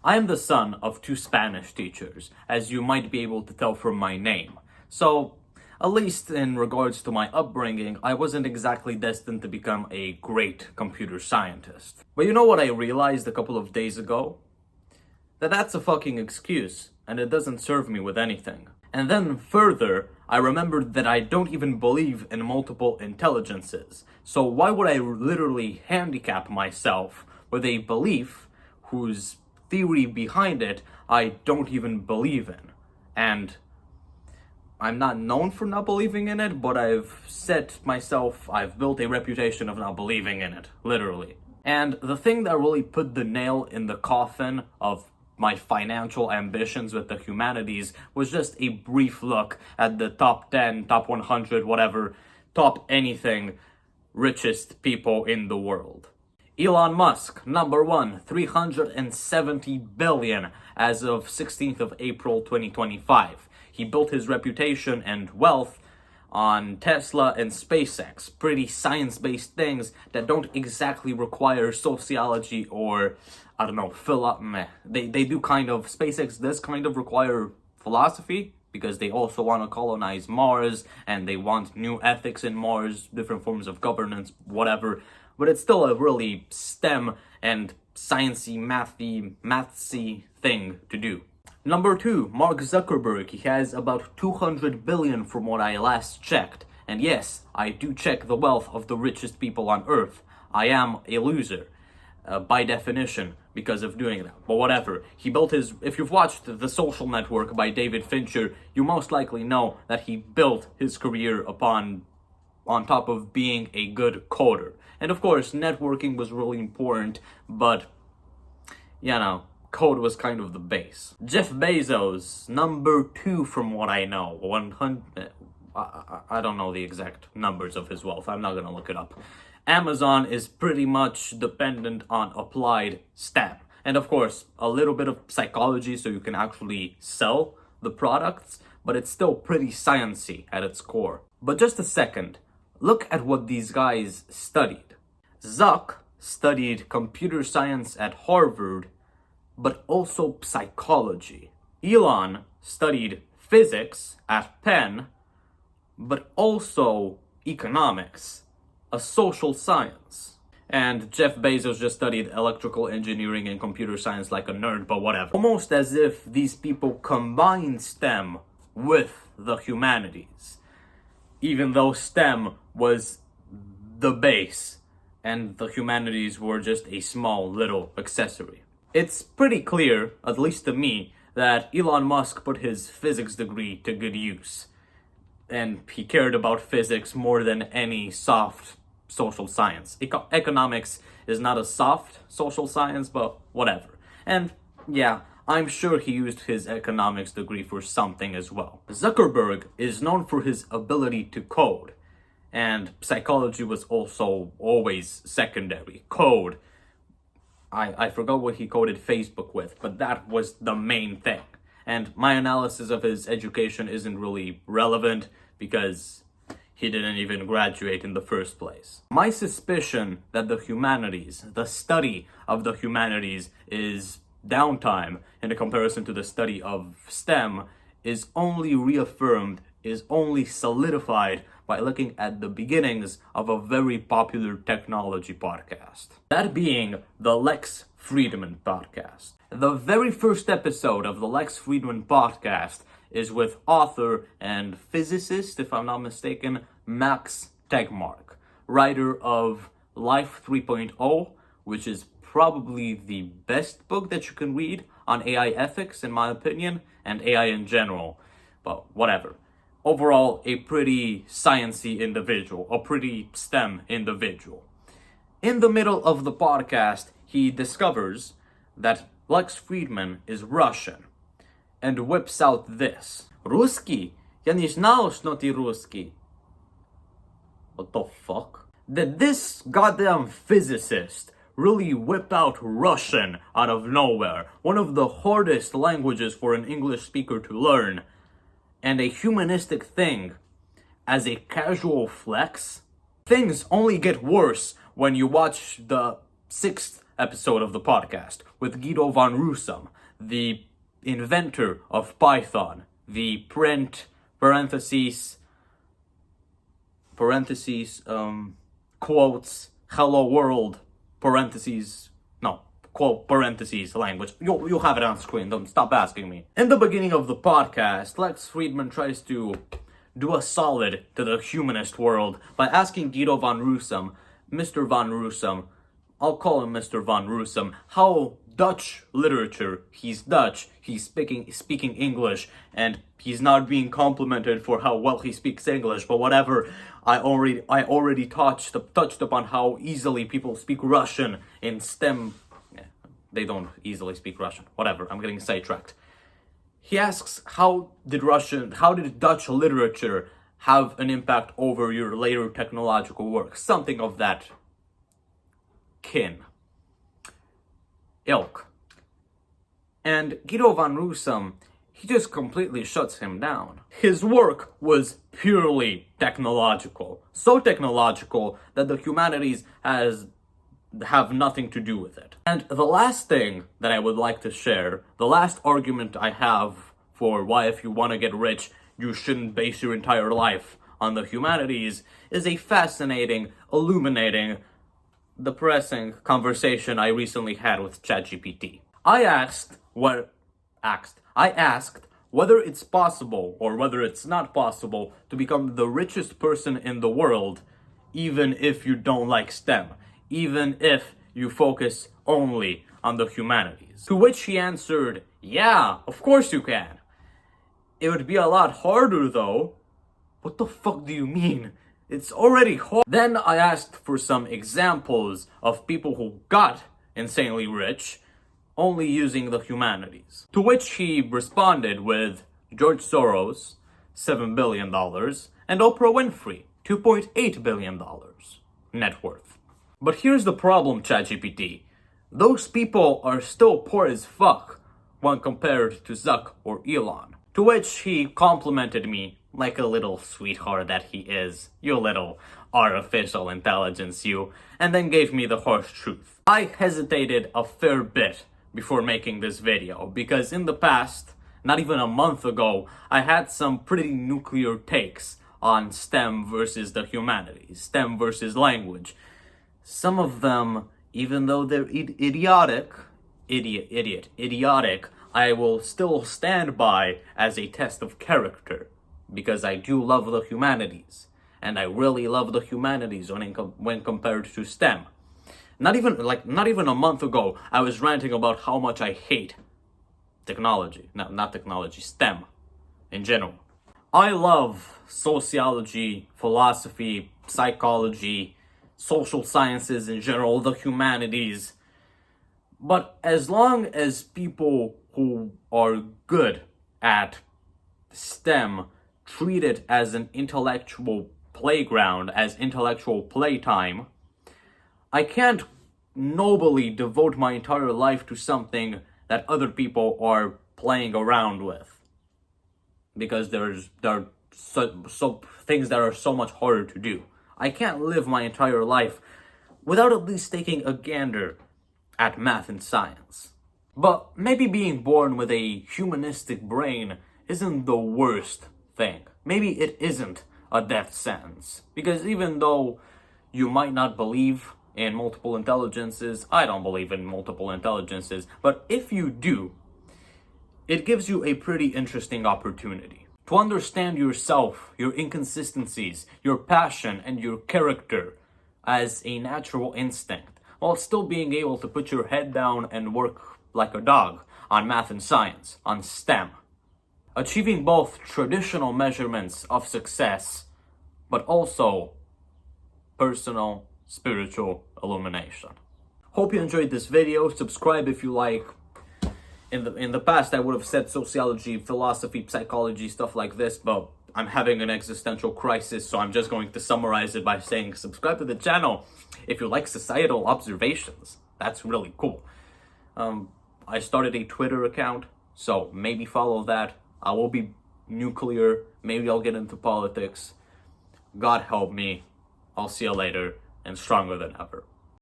I am the son of two Spanish teachers, as you might be able to tell from my name. So, at least in regards to my upbringing, I wasn't exactly destined to become a great computer scientist. But you know what I realized a couple of days ago? That's a fucking excuse, and it doesn't serve me with anything. And then further, I remembered that I don't even believe in multiple intelligences. So why would I literally handicap myself with a belief whose theory behind it I don't even believe in? And I'm not known for not believing in it, but I've built a reputation of not believing in it, literally. And the thing that really put the nail in the coffin of my financial ambitions with the humanities was just a brief look at the top 10, top 100, whatever, top anything richest people in the world. Elon Musk, number one, 370 billion as of 16th of April 2025. He built his reputation and wealth on Tesla and SpaceX, pretty science-based things that don't exactly require sociology or, I don't know, they do kind of, SpaceX does kind of require philosophy, because they also want to colonize Mars, and they want new ethics in Mars, different forms of governance, whatever, but it's still a really STEM and sciencey, mathsy thing to do. Number two, Mark Zuckerberg. He has about 200 billion from what I last checked. And yes, I do check the wealth of the richest people on Earth. I am a loser, by definition, because of doing that. But whatever. He built if you've watched The Social Network by David Fincher, you most likely know that he built his career on top of being a good coder. And of course, networking was really important, but, code was kind of the base. Jeff Bezos, number two from what I know. 100, I don't know the exact numbers of his wealth. I'm not gonna look it up. Amazon is pretty much dependent on applied STEM. And of course, a little bit of psychology so you can actually sell the products, but it's still pretty sciencey at its core. But just a second, look at what these guys studied. Zuck studied computer science at Harvard, but also psychology. Elon studied physics at Penn, but also economics, a social science. And Jeff Bezos just studied electrical engineering and computer science like a nerd, but whatever. Almost as if these people combine STEM with the humanities, even though STEM was the base and the humanities were just a small little accessory. It's pretty clear, at least to me, that Elon Musk put his physics degree to good use. And he cared about physics more than any soft social science. Economics is not a soft social science, but whatever. And yeah, I'm sure he used his economics degree for something as well. Zuckerberg is known for his ability to code. And psychology was also always secondary. Code. I forgot what he coded Facebook with, but that was the main thing. And my analysis of his education isn't really relevant because he didn't even graduate in the first place. My suspicion that the humanities, the study of the humanities, is downtime in comparison to the study of STEM is only reaffirmed, is only solidified by looking at the beginnings of a very popular technology podcast. That being the Lex Fridman podcast. The very first episode of the Lex Fridman podcast is with author and physicist, if I'm not mistaken, Max Tegmark, writer of Life 3.0, which is probably the best book that you can read on AI ethics, in my opinion, and AI in general. But whatever. Overall, a pretty sciencey individual, a pretty STEM individual. In the middle of the podcast, he discovers that Lex Fridman is Russian and whips out this. Ruski? Я не знал, что ты русский. What the fuck? That this goddamn physicist really whipped out Russian out of nowhere, one of the hardest languages for an English speaker to learn, and a humanistic thing as a casual flex. Things only get worse when you watch the 6th episode of the podcast with Guido von Rossum. the inventor of Python, the print parentheses quotes hello world parentheses no quote parentheses language. You'll have it on screen. Don't stop asking me. In the beginning of the podcast, Lex Friedman tries to do a solid to the humanist world by asking Guido van Rossum, Mr. van Rossum, I'll call him Mr. van Rossum, how Dutch literature, he's Dutch, he's speaking English, and he's not being complimented for how well he speaks English, but whatever. I already touched upon how easily people speak Russian in STEM. They don't easily speak Russian. Whatever, I'm getting sidetracked. He asks, how did Dutch literature have an impact over your later technological work? Something of that ilk. And Guido van Rossum, he just completely shuts him down. His work was purely technological. So technological that the humanities have nothing to do with it. And the last thing that I would like to share, the last argument I have for why if you want to get rich, you shouldn't base your entire life on the humanities, is a fascinating, illuminating, depressing conversation I recently had with ChatGPT. I asked whether it's possible or whether it's not possible to become the richest person in the world, even if you don't like STEM, even if you focus only on the humanities. To which he answered, yeah, of course you can. It would be a lot harder though. What the fuck do you mean? It's already hard. Then I asked for some examples of people who got insanely rich only using the humanities. To which he responded with George Soros, $7 billion, and Oprah Winfrey, $2.8 billion net worth. But here's the problem, ChatGPT. Those people are still poor as fuck when compared to Zuck or Elon. To which he complimented me like a little sweetheart that he is. You little artificial intelligence, you. And then gave me the harsh truth. I hesitated a fair bit before making this video because in the past, not even a month ago, I had some pretty nuclear takes on STEM versus the humanities, STEM versus language. Some of them, even though they're idiotic, I will still stand by as a test of character. Because I do love the humanities. And I really love the humanities when compared to STEM. Not even a month ago, I was ranting about how much I hate technology. No, not technology, STEM in general. I love sociology, philosophy, psychology, social sciences in general, the humanities. But as long as people who are good at STEM treat it as an intellectual playground, as intellectual playtime, I can't nobly devote my entire life to something that other people are playing around with. Because there are so things that are so much harder to do. I can't live my entire life without at least taking a gander at math and science. But maybe being born with a humanistic brain isn't the worst thing. Maybe it isn't a death sentence. Because even though you might not believe in multiple intelligences, I don't believe in multiple intelligences, but if you do, it gives you a pretty interesting opportunity to understand yourself, your inconsistencies, your passion, and your character as a natural instinct, while still being able to put your head down and work like a dog on math and science, on STEM. Achieving both traditional measurements of success, but also personal, spiritual illumination. Hope you enjoyed this video. Subscribe if you like. In the past, I would have said sociology, philosophy, psychology, stuff like this, but I'm having an existential crisis, so I'm just going to summarize it by saying subscribe to the channel if you like societal observations. That's really cool. I started a Twitter account, so maybe follow that. I will be nuclear. Maybe I'll get into politics. God help me. I'll see you later, and stronger than ever.